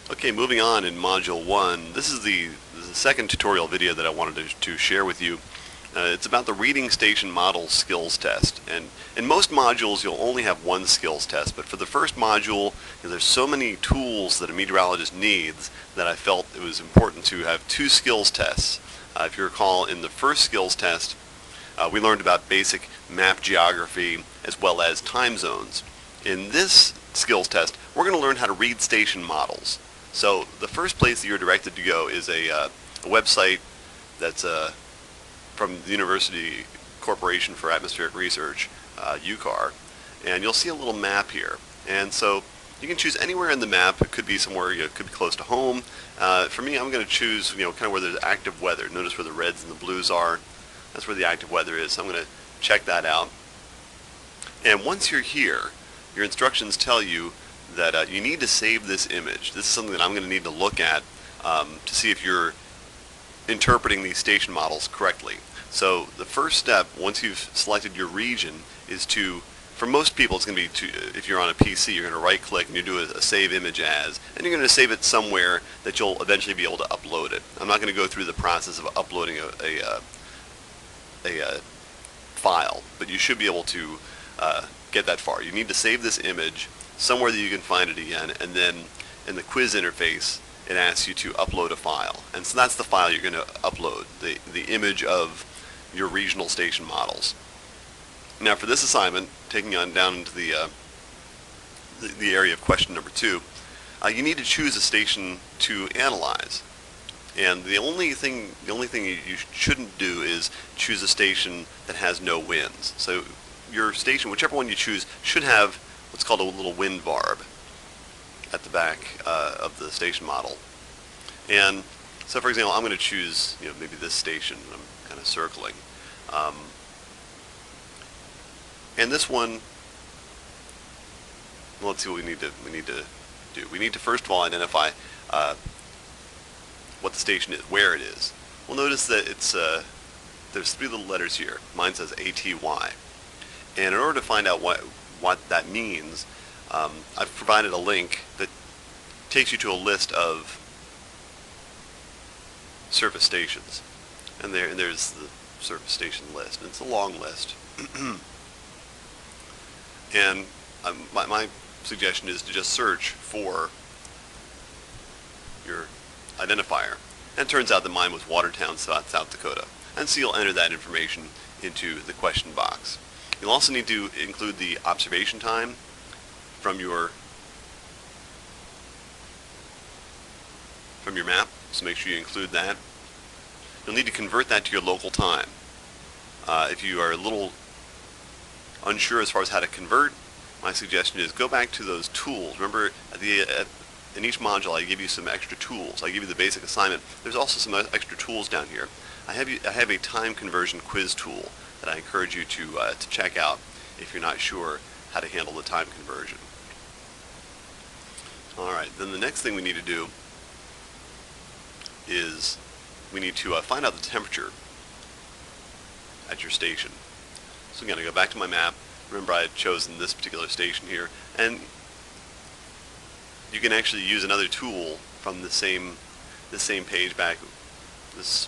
Okay, moving on in Module 1, this is the second tutorial video that I wanted to share with you. It's about the reading station model skills test. And in most modules you'll only have one skills test, but for the first module there's so many tools that a meteorologist needs that I felt it was important to have two skills tests. If you recall, in the first skills test we learned about basic map geography as well as time zones. In this skills test we're going to learn how to read station models. So the first place that you're directed to go is a website that's from the University Corporation for Atmospheric Research, UCAR, and you'll see a little map here. And so you can choose anywhere in the map. It could be somewhere, it could be close to home. For me, I'm going to choose, kind of where there's active weather. Notice where the reds and the blues are. That's where the active weather is. So I'm going to check that out. And once you're here, your instructions tell you that you need to save this image. This is something that I'm going to need to look at to see if you're interpreting these station models correctly. So the first step, once you've selected your region, is to, for most people it's going to be, if you're on a PC, you're going to right click and you do a save image as, and you're going to save it somewhere that you'll eventually be able to upload it. I'm not going to go through the process of uploading a file, but you should be able to get that far. You need to save this image somewhere that you can find it again, and then in the quiz interface it asks you to upload a file, and so that's the file you're going to upload, the image of your regional station models. Now for this assignment, taking on down into the area of question number 2, you need to choose a station to analyze, and the only thing you shouldn't do is choose a station that has no winds. So your station, whichever one you choose, should have what's called a little wind barb at the back of the station model. And so, for example, I'm going to choose, maybe this station. I'm kind of circling, and this one. Well, let's see what we need to do. We need to first of all identify what the station is, where it is. Well, notice that it's there's 3 little letters here. Mine says ATY, and in order to find out what that means, I've provided a link that takes you to a list of surface stations, and there's the surface station list, and it's a long list. And my suggestion is to just search for your identifier, and it turns out that mine was Watertown, South Dakota, and so you'll enter that information into the question box. You'll also need to include the observation time from your map, so make sure you include that. You'll need to convert that to your local time. If you are a little unsure as far as how to convert, my suggestion is go back to those tools. Remember, in each module I give you some extra tools. I give you the basic assignment. There's also some extra tools down here. I have a time conversion quiz tool that I encourage you to check out if you're not sure how to handle the time conversion. Alright, then the next thing we need to do is we need to find out the temperature at your station. So again, I go back to my map. Remember, I had chosen this particular station here, and you can actually use another tool from the same page back. This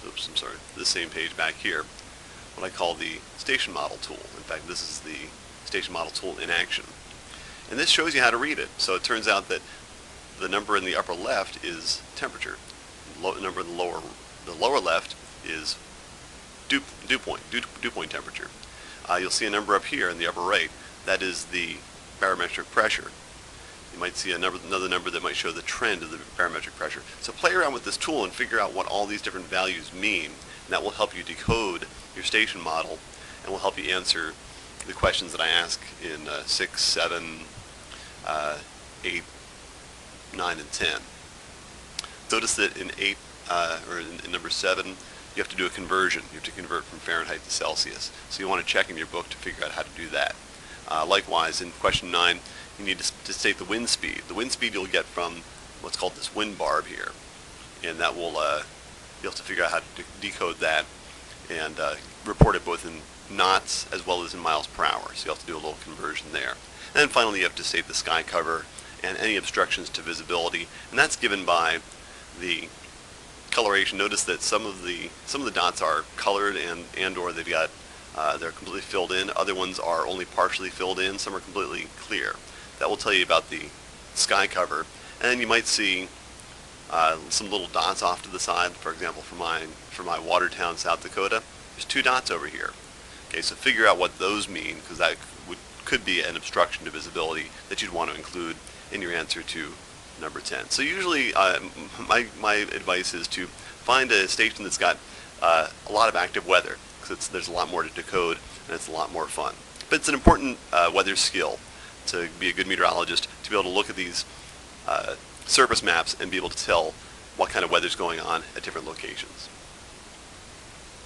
same page back here, what I call the station model tool. In fact, this is the station model tool in action, and this shows you how to read it. So it turns out that the number in the upper left is temperature. The number in the lower left is dew point temperature. You'll see a number up here in the upper right. That is the barometric pressure. You might see another number that might show the trend of the barometric pressure. So play around with this tool and figure out what all these different values mean, and that will help you decode your station model and will help you answer the questions that I ask in 6, 7, 8, 9, and 10. Notice that in 8, or in number 7, you have to do a conversion. You have to convert from Fahrenheit to Celsius. So you want to check in your book to figure out how to do that. Likewise, in question 9, you need to state the wind speed. The wind speed you'll get from what's called this wind barb here, and that will you'll have to figure out how to decode that and report it both in knots as well as in miles per hour. So you'll have to do a little conversion there. And then finally, you have to state the sky cover and any obstructions to visibility, and that's given by the coloration. Notice that some of the dots are colored and or they've got they're completely filled in. Other ones are only partially filled in. Some are completely clear. That will tell you about the sky cover. And then you might see some little dots off to the side. For example, for my Watertown, South Dakota, there's 2 dots over here. Okay, so figure out what those mean, because that could be an obstruction to visibility that you'd want to include in your answer to number 10. So usually my advice is to find a station that's got a lot of active weather, because there's a lot more to decode and it's a lot more fun. But it's an important weather skill to be a good meteorologist, to be able to look at these surface maps and be able to tell what kind of weather's going on at different locations.